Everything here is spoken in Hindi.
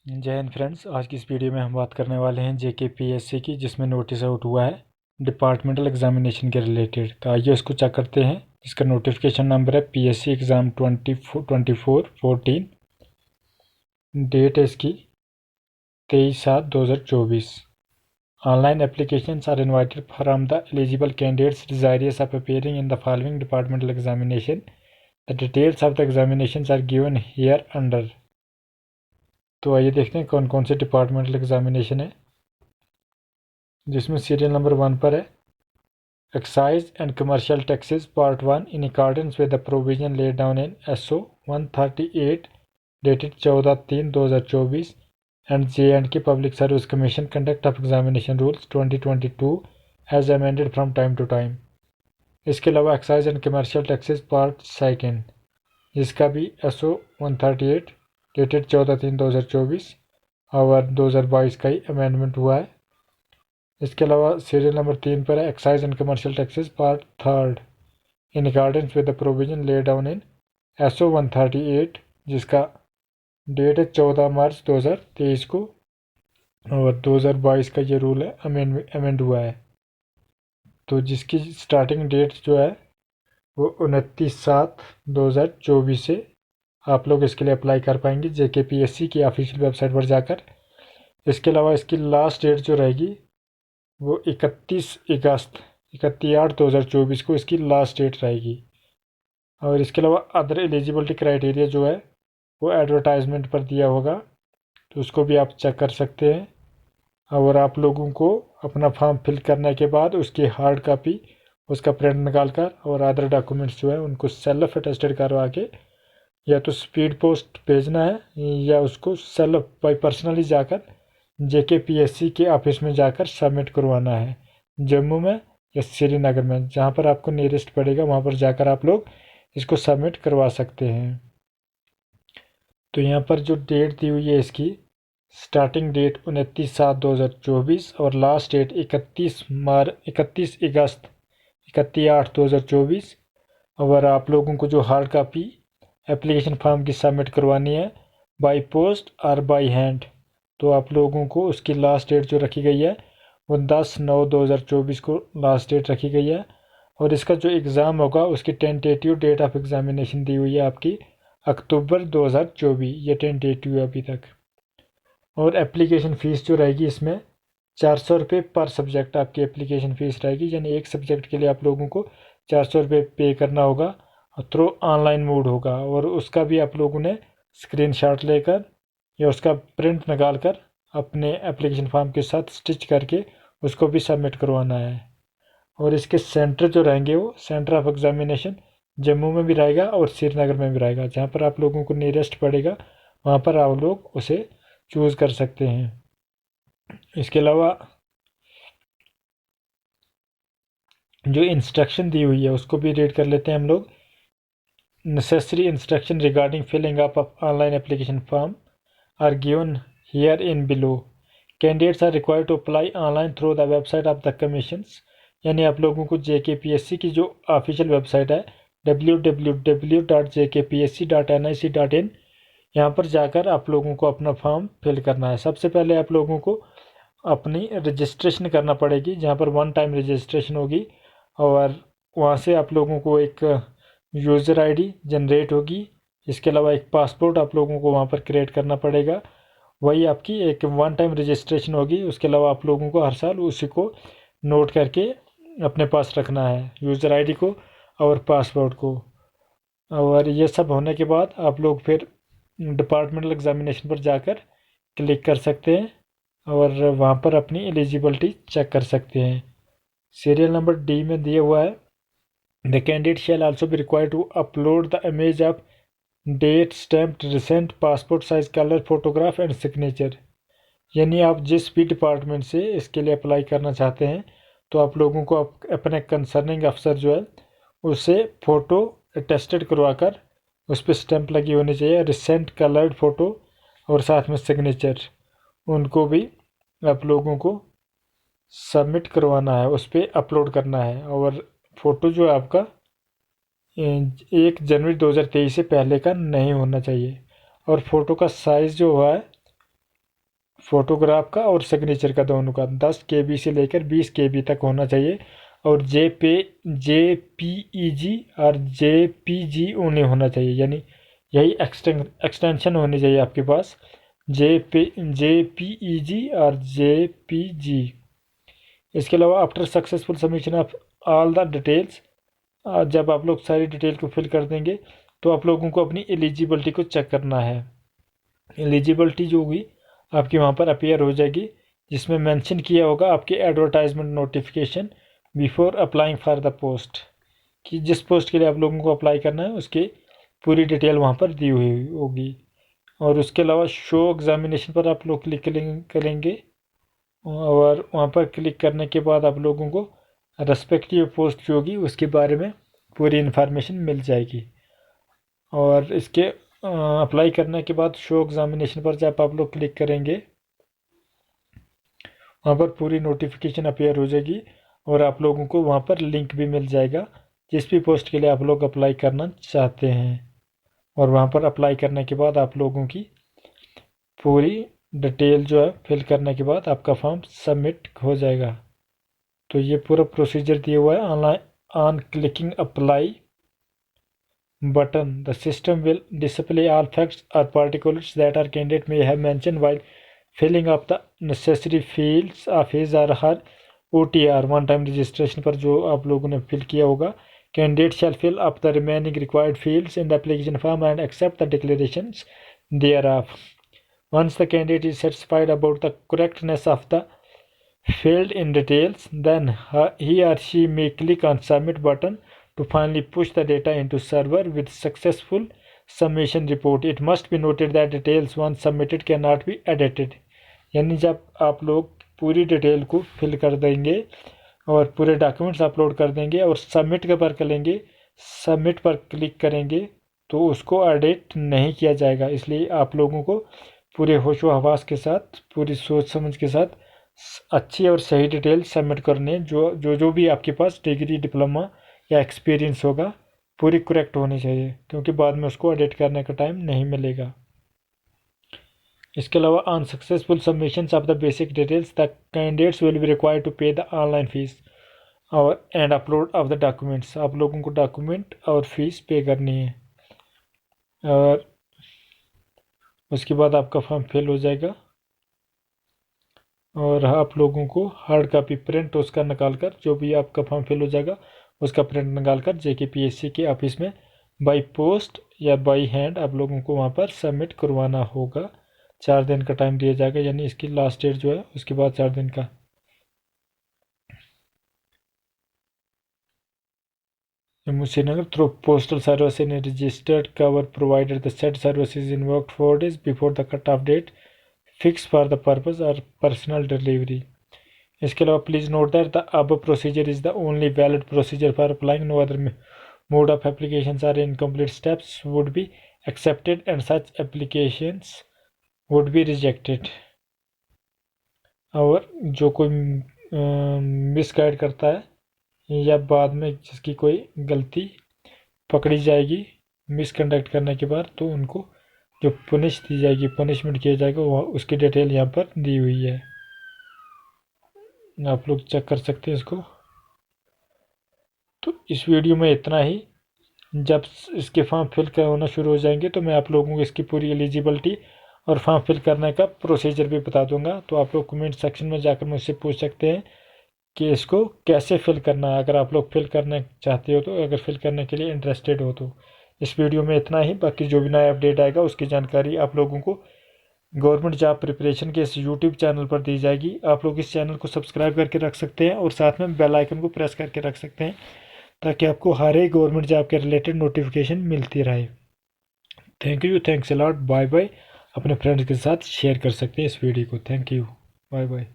जय हिंद फ्रेंड्स। आज की इस वीडियो में हम बात करने वाले हैं JKPSC की, जिसमें नोटिस आउट हुआ है डिपार्टमेंटल एग्जामिनेशन के रिलेटेड। तो आइए उसको चेक करते हैं। इसका नोटिफिकेशन नंबर है PSC एग्ज़ाम 24/14। डेट है इसकी 23/7/2024। Online applications are invited from the eligible candidates desirous of appearing in the following departmental examination. The details of the examinations are given hereunder. तो आइए देखते हैं कौन कौन से डिपार्टमेंटल एग्जामिनेशन है, जिसमें सीरियल नंबर 1 पर है excise and commercial taxes part 1 in accordance with the provision laid down in SO 138 dated 14/3/2024 and J&K public service commission conduct of examination rules 2022 as amended from time to time. इसके अलावा excise and commercial taxes part 2 जिसका भी SO 138 डेटेड 14/3/2024 और 2022 का ही अमेंडमेंट हुआ है। इसके अलावा सीरियल नंबर 3 पर है excise and commercial taxes part 3 in accordance with the provision lay down in SO 138 जिसका डेट है 14 मार्च 2023 को और 2022 का ये रूल है अमेंड हुआ है। तो जिसकी स्टार्टिंग डेट जो है वो 29/7/2024 से आप लोग इसके लिए अप्लाई कर पाएंगे JKPSC की ऑफिशियल वेबसाइट पर जाकर। इसके अलावा इसकी लास्ट डेट जो रहेगी वो 31/8/2024 को इसकी लास्ट डेट रहेगी। और इसके अलावा अदर एलिजिबिलिटी क्राइटेरिया जो है वो एडवर्टाइजमेंट पर दिया होगा, तो उसको भी आप चेक कर सकते हैं। और आप लोगों को अपना फॉर्म फिल करने के बाद उसकी हार्ड कॉपी उसका प्रिंट निकाल कर और अदर डॉक्यूमेंट्स जो है उनको सेल्फ अटेस्टेड करवा के या तो स्पीड पोस्ट भेजना है या उसको सेल्फ बाई पर्सनली जाकर JKPSC के ऑफिस में जाकर सबमिट करवाना है, जम्मू में या श्रीनगर में, जहाँ पर आपको नियरेस्ट पड़ेगा वहाँ पर जाकर आप लोग इसको सबमिट करवा सकते हैं। तो यहाँ पर जो डेट दी हुई है इसकी स्टार्टिंग डेट 29/7/2024 और लास्ट डेट 31/8/2024। और आप लोगों को जो हार्ड कॉपी एप्लीकेशन फॉर्म की सबमिट करवानी है बाई पोस्ट और बाई हैंड, तो आप लोगों को उसकी लास्ट डेट जो रखी गई है वो 10/9/2024 को लास्ट डेट रखी गई है। और इसका जो एग्ज़ाम होगा उसकी टेंटेटिव डेट ऑफ एग्ज़ामिनेशन दी हुई है आपकी अक्टूबर 2024, ये टेंटेटिव है अभी तक। और एप्लीकेशन फ़ीस जो रहेगी इसमें 400 रुपये पर सब्जेक्ट आपकी एप्लीकेशन फ़ीस रहेगी, यानी एक सब्जेक्ट के लिए आप लोगों को 400 रुपये पे करना होगा थ्रू ऑनलाइन मोड होगा। और उसका भी आप लोगों ने स्क्रीनशॉट लेकर या उसका प्रिंट निकाल कर अपने एप्लीकेशन फॉर्म के साथ स्टिच करके उसको भी सबमिट करवाना है। और इसके सेंटर जो रहेंगे वो सेंटर ऑफ एग्जामिनेशन जम्मू में भी रहेगा और श्रीनगर में भी रहेगा, जहाँ पर आप लोगों को नियरेस्ट पड़ेगा वहाँ पर आप लोग उसे चूज़ कर सकते हैं। इसके अलावा जो इंस्ट्रक्शन दी हुई है उसको भी रीड कर लेते हैं हम लोग। Necessary instruction regarding filling up of online application form are given here in below. Candidates are required to apply online through the website of the commissions, यानी आप लोगों को JKPSC की जो ऑफिशियल वेबसाइट है www.jkpsc.nic.in, यहाँ पर जाकर आप लोगों को अपना फॉर्म फिल करना है। सबसे पहले आप लोगों को अपनी रजिस्ट्रेशन करना पड़ेगी, जहाँ पर 1 टाइम रजिस्ट्रेशन होगी और वहाँ से आप लोगों को एक यूज़र ID जनरेट होगी। इसके अलावा एक पासपोर्ट आप लोगों को वहाँ पर क्रिएट करना पड़ेगा, वही आपकी एक 1 टाइम रजिस्ट्रेशन होगी। उसके अलावा आप लोगों को हर साल उसी को नोट करके अपने पास रखना है, यूज़र ID को और पासपोर्ट को। और ये सब होने के बाद आप लोग फिर डिपार्टमेंटल एग्जामिनेशन पर जाकर क्लिक कर सकते हैं और वहाँ पर अपनी एलिजिबिलिटी चेक कर सकते हैं। सीरियल नंबर D में दिया हुआ है the candidate shall also be required to upload the image of date stamped recent passport size colour photograph and signature, यानी आप जिस भी डिपार्टमेंट से इसके लिए अप्लाई करना चाहते हैं तो आप लोगों को अपने कंसर्निंग अफसर जो है उससे फ़ोटो अटेस्टेड करवा कर उस पर स्टैंप लगी होनी चाहिए, रिसेंट कलर्ड फ़ोटो और साथ में सिग्नेचर, उनको भी आप लोगों को सबमिट करवाना है, उस पर अपलोड करना है। और फ़ोटो जो है आपका 1 जनवरी 2023 से पहले का नहीं होना चाहिए। और फ़ोटो का साइज़ जो हुआ है फोटोग्राफ का और सिग्नेचर का, दोनों का 10 KB से लेकर 20 KB तक होना चाहिए। और JPEG और JPG ओनली होना चाहिए, यानी यही एक्सटेंशन होनी चाहिए आपके पास, JPEG और JPG। इसके अलावा after successful submission of all the details, जब आप लोग सारी डिटेल को फिल कर देंगे तो आप लोगों को अपनी एलिजिबिलिटी को चेक करना है। एलिजिबिलिटी जो होगी आपकी वहाँ पर अपीयर हो जाएगी, जिसमें मेंशन किया होगा आपके advertisement notification before applying for the post, कि जिस पोस्ट के लिए आप लोगों को अप्लाई करना है उसकी पूरी डिटेल वहाँ पर दी हुई होगी। और उसके अलावा शो एग्जामिनेशन पर आप लोग क्लिक करेंगे और वहाँ पर क्लिक करने के बाद आप लोगों को रेस्पेक्टिव पोस्ट जो होगी उसके बारे में पूरी इन्फॉर्मेशन मिल जाएगी। और इसके अप्लाई करने के बाद शो एग्जामिनेशन पर जब आप लोग क्लिक करेंगे वहाँ पर पूरी नोटिफिकेशन अपीयर हो जाएगी और आप लोगों को वहाँ पर लिंक भी मिल जाएगा जिस भी पोस्ट के लिए आप लोग अप्लाई करना चाहते हैं। और वहाँ पर अप्लाई करने के बाद आप लोगों की पूरी डिटेल जो है फिल करने के बाद आपका फॉर्म सबमिट हो जाएगा। तो ये पूरा प्रोसीजर दिया हुआ है। Online on clicking apply button, the system will display all facts or particulars that our candidate may have mentioned while filling up the necessary fields of his or her OTR one time registration पर जो आप लोगों ने फिल किया होगा। Candidate shall fill up the remaining required fields in the application form and accept the declarations thereof. Once the candidate is satisfied about the correctness of the filled in details, then he or she may click on submit button to finally push the data into server with successful submission report. It must be noted that details once submitted cannot be edited. यानी जब आप लोग पूरी डिटेल को फिल कर देंगे और पूरे डॉक्यूमेंट्स अपलोड कर देंगे और सबमिट के पर करेंगे, सबमिट पर क्लिक करेंगे तो उसको एडिट नहीं किया जाएगा। इसलिए आप लोगों को पूरे होशो हवास के साथ, पूरी सोच समझ के साथ अच्छी और सही डिटेल सबमिट करनी है। जो भी आपके पास डिग्री, डिप्लोमा या एक्सपीरियंस होगा पूरी करेक्ट होनी चाहिए, क्योंकि बाद में उसको एडिट करने का टाइम नहीं मिलेगा। इसके अलावा on successful submissions of the basic details the candidates will be required to pay the online fees और and upload of the documents. आप लोगों को डॉक्यूमेंट और फीस पे करनी है और उसके बाद आपका फॉर्म फिल हो जाएगा और आप लोगों को हार्ड कॉपी प्रिंट उसका निकाल कर, जो भी आपका फॉर्म फिल हो जाएगा उसका प्रिंट निकाल कर JKPSC के ऑफिस में बाय पोस्ट या बाय हैंड आप लोगों को वहाँ पर सबमिट करवाना होगा। 4 दिन का टाइम दिया जाएगा, यानी इसकी लास्ट डेट जो है उसके बाद 4 दिन का। Jammu Srinagar through postal service in registered cover provided the set service is invoked 4 days before the cut off date fix for the purpose और पर्सनल डिलीवरी। इसके अलावा please note that the above procedure is the only valid procedure for applying, no other mode of applications are incomplete steps would be accepted and such applications would be rejected. और जो कोई मिसगाइड करता है या बाद में जिसकी कोई गलती पकड़ी जाएगी मिसकंडक्ट करने के बाद, तो उनको जो पनिश दी जाएगी, पनिशमेंट किया जाएगा, वो उसकी डिटेल यहाँ पर दी हुई है, आप लोग चेक कर सकते हैं इसको। तो इस वीडियो में इतना ही। जब इसके फॉर्म फिल होना शुरू हो जाएंगे तो मैं आप लोगों को इसकी पूरी एलिजिबिलिटी और फॉर्म फिल करने का प्रोसीजर भी बता दूंगा। तो आप लोग कमेंट सेक्शन में जाकर मुझसे पूछ सकते हैं कि इसको कैसे फिल करना है, अगर आप लोग फिल करना चाहते हो तो, अगर फिल करने के लिए इंटरेस्टेड हो तो। इस वीडियो में इतना ही। बाकी जो भी नया अपडेट आएगा उसकी जानकारी आप लोगों को गवर्नमेंट जॉब प्रिपरेशन के इस यूट्यूब चैनल पर दी जाएगी। आप लोग इस चैनल को सब्सक्राइब करके रख सकते हैं और साथ में बेल आइकन को प्रेस करके रख सकते हैं, ताकि आपको हर एक गवर्नमेंट जॉब के रिलेटेड नोटिफिकेशन मिलती रहे। Thank you, thanks a lot, bye bye. अपने फ्रेंड्स के साथ शेयर कर सकते हैं इस वीडियो को। Thank you, bye bye.